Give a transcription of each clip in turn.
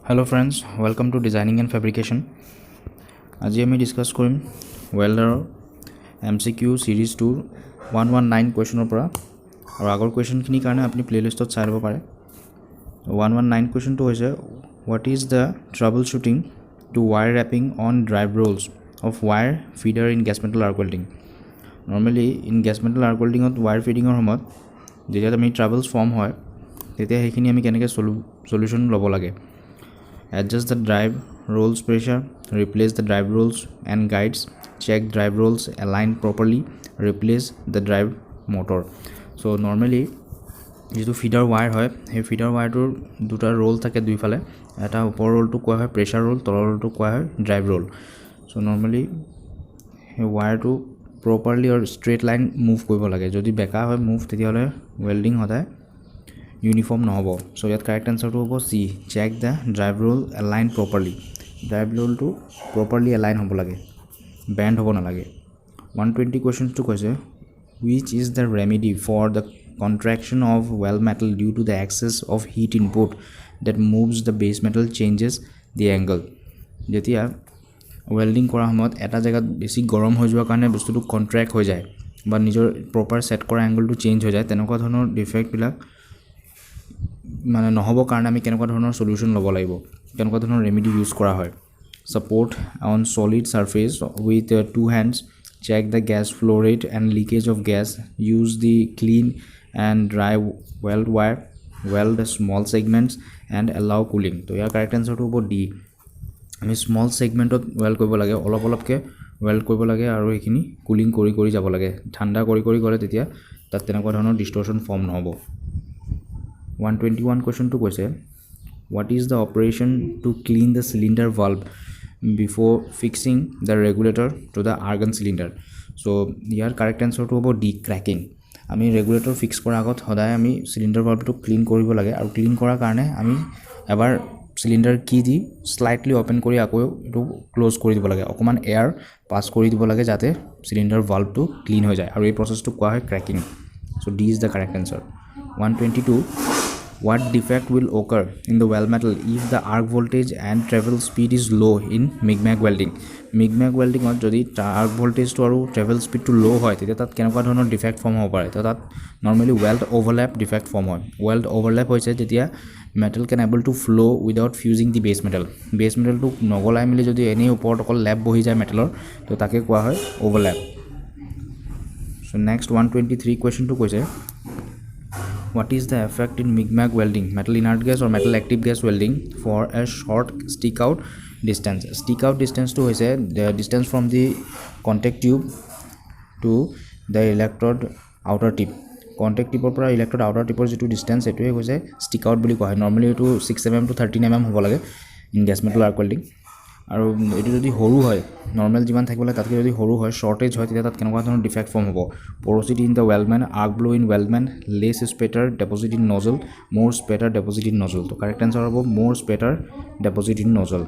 Hello friends, welcome to Designing and Fabrication. আজি আমি discuss কৰিম ৱেল্ডাৰৰ MCQ সিৰিজ 2 119 কুৱেশ্যনৰ পৰা আৰু আগৰ কুৱেশ্যনখিনিৰ কাৰণে আপুনি প্লেলিষ্টত চাই ল'ব পাৰে 119 কুৱেশ্যনটো হৈছে what is the troubleshooting to wire wrapping on drive rolls of wire feeder in gas metal arc welding. Normally in gas metal arc welding to wire feeding ৰ সময়ত যেতিয়া আমি troubles form হয় তেতিয়া সেইখিনি আমি কেনেকৈ সলিউশন ল'ব লাগে adjust the drive rolls pressure, replace the drive rolls and guides, check drive rolls align properly, replace the drive motor. So normally যেটো ফিডাৰ ওয়্যাৰ হয় সেই ফিডাৰ ওয়্যাৰটোৰ দুটা ৰোল থাকে দুইফালে এটা ওপৰৰ ৰোলটো কোৱা হয় প্ৰেছাৰ ৰোল তলৰ ৰোলটো কোৱা হয় ড্ৰাইভ ৰোল সো নৰ্মালি সেই ওয়্যাৰটো প্ৰপাৰলি আৰু ষ্ট্ৰেট লাইন মুভ কৰিব লাগে যদি বেকা হয় মুভ তেতিয়াহ'লে ৱেল্ডিং সদায় ইউনিফৰ্ম নহ'ব সো ইয়াত কাৰেক্ট আনসাৰটো হ'ব C check the drive roll align properly drive ৰোলটো প্ৰপাৰলি এলাইন হ'ব লাগে বেণ্ড হ'ব নালাগে 120 কুৱেশ্যনটো কৈছে which is the remedy for the contraction of weld metal due to the excess of heat input that moves the base metal changes the angle যেতিয়া welding কৰা সময়ত এটা জায়গাত বেছি গৰম হৈ যোৱাৰ কাৰণে বস্তুটো কন্ট্ৰাক্ট হৈ যায় বা নিজৰ প্ৰপাৰ সেট কৰা এংগলটো চেঞ্জ হৈ যায় তেনেকুৱা ধৰণৰ ডিফেক্টবিলাক মানে নহ'ব কাৰণে আমি কেনেকুৱা ধৰণৰ সলিউশন ল'ব লাগিব কেনেকুৱা ধৰণৰ ৰেমেডি ইউজ কৰা হয় support on solid surface with two hands check the gas flow rate and leakage of gas use the clean and dry weld wire weld the small segments and allow cooling তো ইয়াৰ correct আনসাৰটো হ'ব D আমি small সেগমেন্টত well কৰিব লাগে অলপ অলপকে well কৰিব লাগে আৰু এইখিনি কুলিং কৰি কৰি যাব লাগে ঠাণ্ডা কৰি কৰি গলে তেতিয়া তাত তেনেকুৱা ধৰণৰ ডিস্টৰশন ফৰ্ম নহব 121 question to question what is the operation to clean the cylinder valve before fixing the regulator to the argon cylinder so here correct answer to about decracking আমি regulator fix কৰা আগত সদায় আমি cylinder valve to clean কৰিব লাগে আৰু clean কৰাৰ কাৰণে আমি এবাৰ cylinder key দি slightly open কৰি আকৌ এটো ক্লোজ কৰি দিব লাগে অকমান এয়াৰ পাস কৰি দিব লাগে যাতে cylinder valve to clean হৈ যায় আৰু এই প্ৰসেসটো কোৱা হয় cracking so d is the correct answer 122 What defect will occur in the weld metal if the arc voltage and travel speed is low in MIG-MAG welding? MIG-MAG welding ot jodi arc voltage to aru travel speed to low hoy tetia tat kenokwa dhonor defect form hobo pare to tat normally weld overlap defect form hoy weld overlap hoise jetia metal can able to flow without fusing the base metal to nogolai mili jodi eni upor okol lap bohi jay metal or to take koa hoy overlap so next 123 question to koise What is the effect in MIG-MAG welding, metal inert gas or metal active gas welding for a short stick out distance? Stick out distance to is the distance from the contact tube to the electrode outer tip. Contact tip or electrode outer tip or distance it was a stick out buli koha. Normally to 6 mm to 13 mm hobo lage in gas metal arc welding. আৰু এটো যদি হৰু হয় নৰমাল জীবন থাকিবলে তাতকে যদি হৰু হয় শৰ্টেজ হয় তেতিয়া তাত কেনেকুৱা ধৰণৰ ডিফেক্ট ফৰ্ম হ'ব porosity in the weldman arc blow in weldman less spatter deposit in nozzle more spatter deposit in nozzle তো কারেক্ট আনসার হ'ব more spatter deposit in nozzle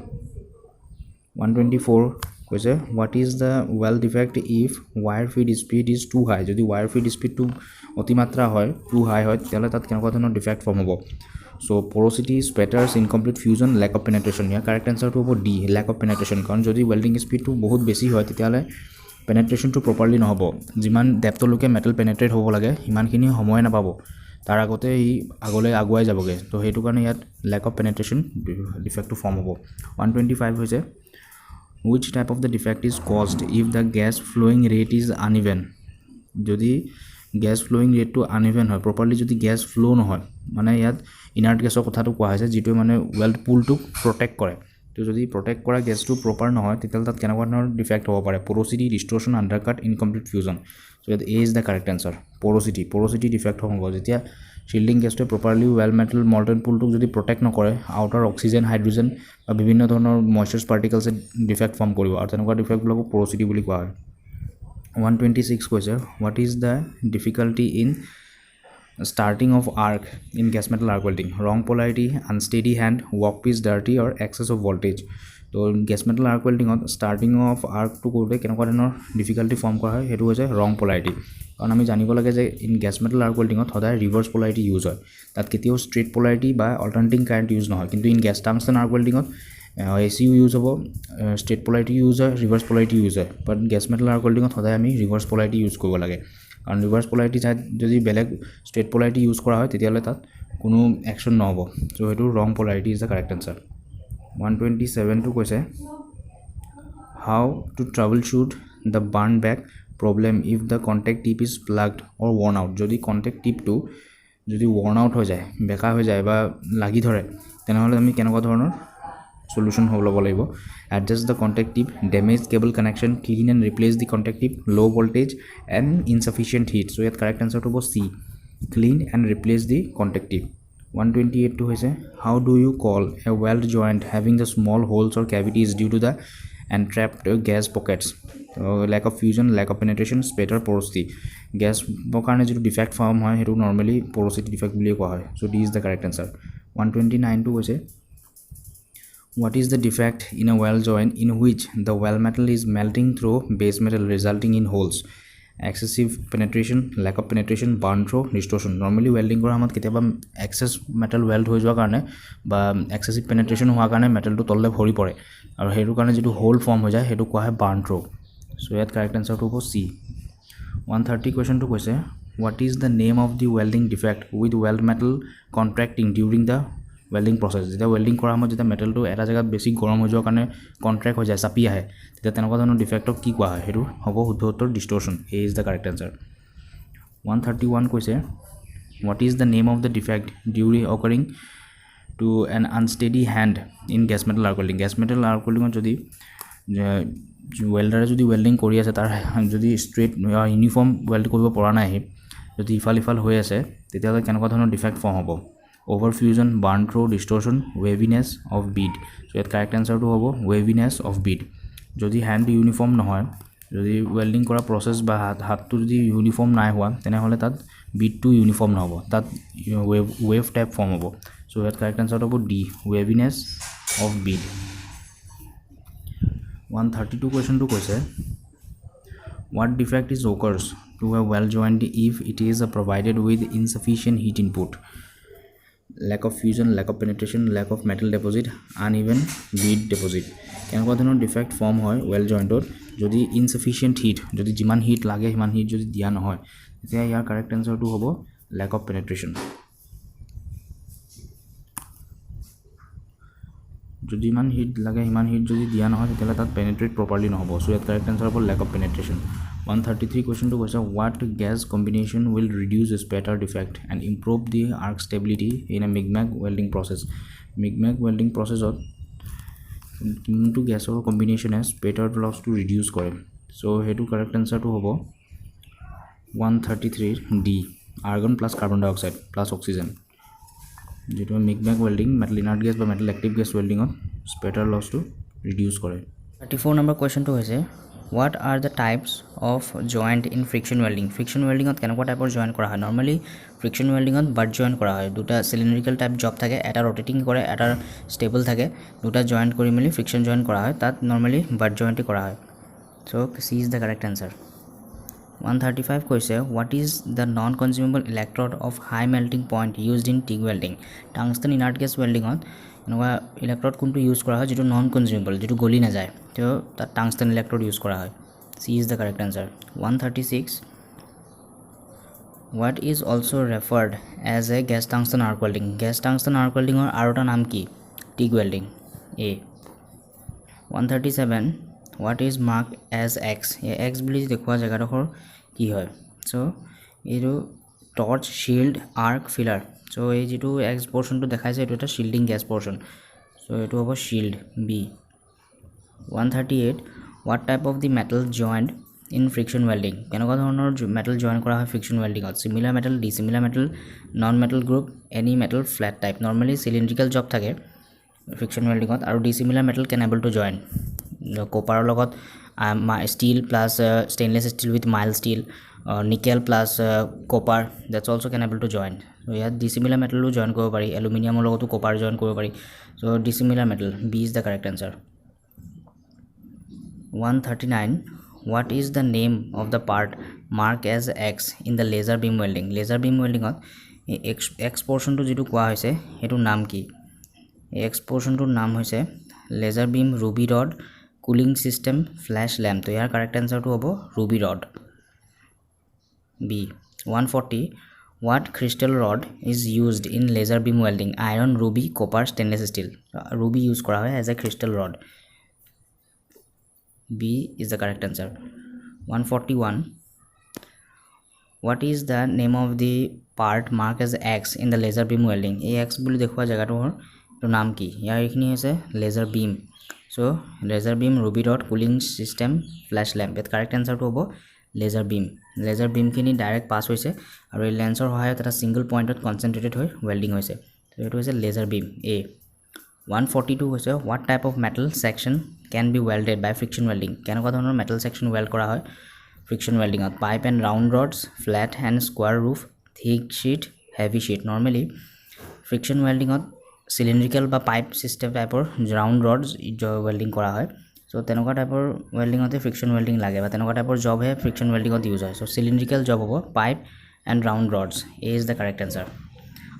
124 কৈছে what is the weld defect if wire feed speed is too high যদি wire feed speed to অতিমাত্ৰা হয় too high হয় তেতিয়ালে তাত কেনেকুৱা ধৰণৰ ডিফেক্ট ফৰ্ম হ'ব So porosity, spatters, incomplete fusion, lack of penetration. Here correct answer to about D, lack of penetration. Because যদি welding speed to বহুত বেছি হয় তেতিয়ালে penetration to properly নহব যিমান depth লকে metal penetrate হ'ব লাগে ইমানখিনি সময় নাপাব তাৰ আগতে ই আগলে আগুৱাই যাবগে তো হেতু কাৰণে ইয়াত lack of penetration defect to form হ'ব 125 হৈছে which type of the defect is caused if the gas flowing rate is uneven যদি gas flowing rate to uneven হয় properly যদি gas flow নহয় মানে ইয়াত ইনার্ট গ্যাসৰ কথাটো কোৱা হৈছে যেটো মানে ওয়েল্ড পুলটো প্ৰটেক্ট কৰে তো যদি প্ৰটেক্ট কৰা গ্যাসটো প্ৰপাৰ নহয় তেতিয়া তাত কেনেকুৱা ধৰণৰ ডিফেক্ট হ'ব পাৰে porosity distortion undercut incomplete fusion so that a is the correct answer porosity defect হ'ব যেতিয়া shielding গ্যাসটো প্ৰপাৰলি ওয়েল্ড মেটাল molten পুলটো যদি প্ৰটেক্ট নকৰে আউটাৰ অক্সিজেন হাইড্ৰোজেন বা বিভিন্ন ধৰণৰ ময়েশ্চাৰ পাৰ্টিকলছ ডিফেক্ট ফৰ্ম কৰিব আৰু তেনেকুৱা ডিফেক্ট বিলাকো porosity বুলি কোৱা হয় 126 কৈছে what is the difficulty in starting of arc in gas metal arc welding wrong polarity unsteady hand workpiece dirty or excess of voltage তো গেছ মেটেল আৰ্ক ৱেল্ডিঙত ষ্টাৰ্টিং অফ আৰ্কটো কৰোঁতে কেনেকুৱা ধৰণৰ ডিফিকাল্টি ফৰ্ম কৰা হয় সেইটো হৈছে ৰং পলাৰিটি কাৰণ আমি জানিব লাগে যে ইন গেছ মেটেল আৰ্ক ৱেল্ডিঙত সদায় ৰিভাৰ্ছ পলাৰিটি ইউজ হয় তাত কেতিয়াও ষ্ট্ৰেইট পলাৰিটি বা অল্টাৰনেটিং কাৰেণ্ট ইউজ নহয় কিন্তু ইন গেছ টাংষ্টেন আৰ্ক ৱেল্ডিঙত এচিও ইউজ হ'ব ষ্ট্ৰেইট পলাৰিটি ইউজ হয় ৰিভাৰ্ছ পলাৰিটি ইউজ হয় বাট গেছ মেটেল আৰ্ক ৱেল্ডিঙত সদায় আমি ৰিভাৰ্ছ পলাৰিটি ইউজ কৰিব লাগে কাৰণ ৰিভাৰ্ছ পলাৰিটি ঠাইত যদি বেলেগ ষ্ট্ৰেইট পলাৰিটি ইউজ কৰা হয় তেতিয়াহ'লে তাত কোনো একশ্যন নহ'ব চ' সেইটো wrong polarity is the correct answer 127টো কৈছে how to troubleshoot the burn back problem if the contact tip is plugged or worn out যদি কণ্টেক্ট টিপটো যদি ৱৰ্ণ আউট হৈ যায় বেকা হৈ যায় বা লাগি ধৰে তেনেহ'লে আমি কেনেকুৱা ধৰণৰ solution হ'ব ল'ব লাগিব adjust the contact tip damage cable connection clean and replace the contact tip low voltage and insufficient heat so ইয়াত correct answer to C clean and replace the contact tip 128 to hoise how do you call a weld joint having the small holes or cavities due to the entrapped gas pockets lack of fusion lack of penetration spatter porosity gas karone jetu defect form hoy hetu normally porosity defect boli koa hoy so D is the correct answer 129 to hoise what is the defect in a weld joint in which the weld metal is melting through base metal resulting in holes excessive penetration lack of penetration burn through distortion normally welding kora hamat keteba excess metal weld hoi joa karone ba excessive penetration hoa karone metal to tolle bhori pore aru heru karone jetu hole form ho jay hetu koa hai burn through so yat correct answer to hobo C 130 question to koise what is the name of the welding defect with weld metal contracting during the welding process যেতিয়া welding কৰা সময়ত যেতিয়া মেটেলটো এটা জায়গাত বেছি গৰম হৈ যোৱাৰ কাৰণে কন্ট্ৰাক্ট হৈ যায় চাপি আহে তেতিয়া তেনেকুৱা ধৰণৰ ডিফেক্টক কি কোৱা হয় হেতু হ'ব শুদ্ধ উত্তৰ ডিস্টৰশন এ ইজ দ্য কাৰেক্ট আনসাৰ 131 কৈছে what is the name of the defect during occurring to an unsteady hand in gas metal arc welding যদি ওয়েল্ডাৰে যদি welding কৰি আছে তাৰ যদি স্ট্ৰেইট ইউনিফৰ্ম ওয়েল্ড কৰিব পৰা নাই যদি ইফাল হৈ আছে তেতিয়া কেনেকুৱা ধৰণৰ ডিফেক্ট ফৰ্ম হ'ব overfusion burn through distortion waviness of bead so yet correct answer to hobo waviness of bead jodi hand uniform nohoy jodi welding kora process ba hat tu jodi uniform nai hua tene hole tat bead tu uniform nohobo tat wave type form hobo so yet correct answer hobo D waviness of bead 132 question to koise what defect is occurs to a weld joint if it is provided with insufficient heat input lack of fusion lack of penetration lack of metal deposit uneven bead deposit কেনেকুৱা ধৰণৰ defect form হয় well জয়েন্টত যদি ইনসাফিশিয়েন্ট hit যদি যিমান hit লাগে সিমান hit যদি দিয়া নহয় তেতিয়া ইয়াৰ কাৰেক্ট আনসাৰটো হ'ব lack of penetration যদি ইমান হিট লাগে সিমান হিট যদি দিয়া নহয় তেতিয়া তাত পেনিট্ৰেট প্ৰপাৰলি নহব সো ইয়াৰ কাৰেক্ট আনসাৰ হ'ব lack of penetration 133 question to question what gas combination will reduce spatter defect and improve the arc stability in a Mi'kmaq welding process Mi'kmaq welding process of two gas or combination has spatter loss to reduce kore so hetu correct answer to hobo 133 D argon plus carbon dioxide plus oxygen jeto Mi'kmaq welding metal inert gas ba metal active gas welding on spatter loss to reduce kore 34 number question to hoise what are the types of joint in friction welding ot kenokwa type or joint kora hoy normally friction welding ot butt joint kora hoy duta cylindrical type job thake eta rotating kore eta stable thake duta joint kori mili friction joint kora hoy tat normally butt joint kora hoy so C is the correct answer 135 koise what is the non consumable electrode of high melting point used in TIG welding tungsten inert gas welding ot এনেকুৱা electrode কোনটো use কৰা হয় যেটো non consumable যেটো গলি না যায় তো তাত টাংস্টেন ইলেক্ট্ৰড ইউজ কৰা হয় C is the correct answer 136 what is also referred as a gas tungsten arc welding or আরটা নাম কি TIG welding A 137 what is marked as X এই X বুলি দেখুৱা জায়গাডখৰ কি হয় সো এটো torch shield arc filler so এই যেটো X portion to দেখাইছে এটো এটা shielding gas portion so এটো হ'ব shield B 138 what type of the metal joint in friction welding কেনেকুৱা ধৰণৰ metal join কৰা হয় friction welding ত similar metal dissimilar metal non metal group any metal flat type normally cylindrical job থাকে friction welding ত আৰু dissimilar metal can able to join copper লগত steel plus stainless steel with mild steel nickel plus copper that's also can able to join so here dissimilar metal join korbo pari aluminum logoto copper join korbo pari so dissimilar metal B is the correct answer 139. What is the name of the part marked as X in the laser beam welding? Laser beam welding X portion to jitu koa hoise etu naam ki? X portion to naam hoise laser beam ruby rod cooling system flash lamp. To yar correct answer to hobo ruby rod. B. 140. What crystal rod is used in laser beam welding? Iron, ruby, copper, stainless steel. Ruby use kora hoy as a crystal rod. B is the correct answer. 141. What is the name of the part marked as X in the laser beam welding? A X buli dekhwa jaga to naam ki? Yar ekhini hoise laser beam. So laser beam ruby rod cooling system flash lamp. Et correct answer to hobo laser beam. Laser beam khini direct pass hoise aru ei lensor hoyat eta single point ot concentrated hoy welding hoise. So etu hoise laser beam. A. 142 hoise what type of metal section can be welded by friction welding? Kenoka dhonor metal section weld kora hoy friction welding ot? Pipe and round rods, flat and square roof, thick sheet, heavy sheet. Normally friction welding ot cylindrical ba pipe system type or round rods welding kora hoy. So tenoka type or welding ote friction welding lage ba tenoka type or job hai friction welding ot use hoy. So cylindrical job hobo pipe and round rods. A is the correct answer.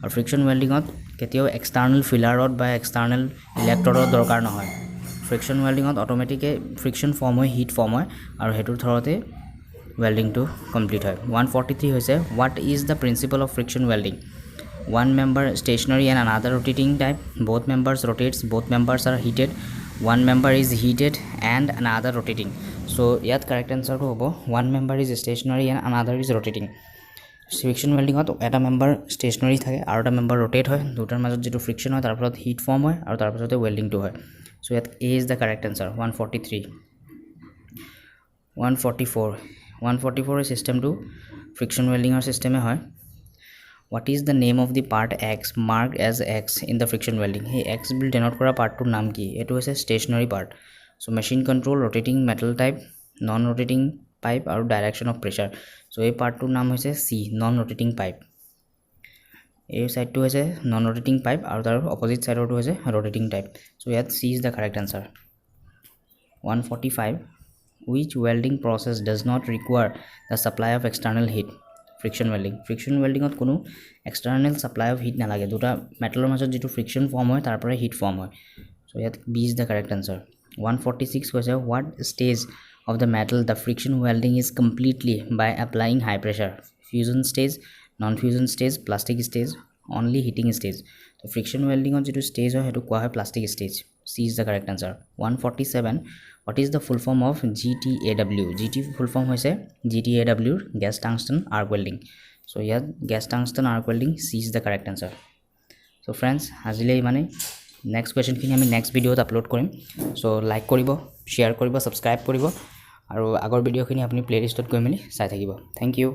Or friction welding ot ketio external filler rod by external electrode rod dorkar nohoy. Friction welding ot automatic friction form hoy heat form hoy aru hetur thorote welding to complete hoy. 143 hoise what is the principle of friction welding? One member stationary and another rotating type. Both members rotates, both members are heated. One member is heated and another rotating. So yat correct answer to hobo one member is stationary and another is rotating. Friction welding ot eta member stationary thake aru eta member rotate hoy dutar majot jitu friction hoy tar porot heat form hoy aru tar pisote welding to hoy. So yat A is the correct answer. 143. 144 system to friction welding or system hoy. What is the name of the part X marked as X in the friction welding? Hey X will denote kora part to naam ki? Etu hoise stationary part. So machine control, rotating metal type, non rotating pipe or direction of pressure. So a part to naam hoise C, non rotating pipe. A side to hoise non rotating pipe aru tar opposite side to hoise rotating type. So yat C is the correct answer. 145. Which welding process does not require the supply of external heat? Friction welding. Friction welding ot kono external supply of heat nalage duta metal majot jitu friction form hoy tar pore heat form hoy. So yat B is the correct answer. 146 hoise what stage of the metal the friction welding is completely by applying high pressure? Fusion stage, non fusion stage, plastic stage, only heating stage. So friction welding ot jitu stage hoy hetu koa hoy plastic stage. C is the correct answer. 147. What is the full form of GTAW? GT full form hoise GTAW gas tungsten arc welding. So here gas tungsten arc welding. C is the correct answer. So friends azile mane next question khini ami next video ot upload korim. So like koribo, share koribo, subscribe koribo aru agor video khini apni playlist ot goi meli sai thakibo. Thank you.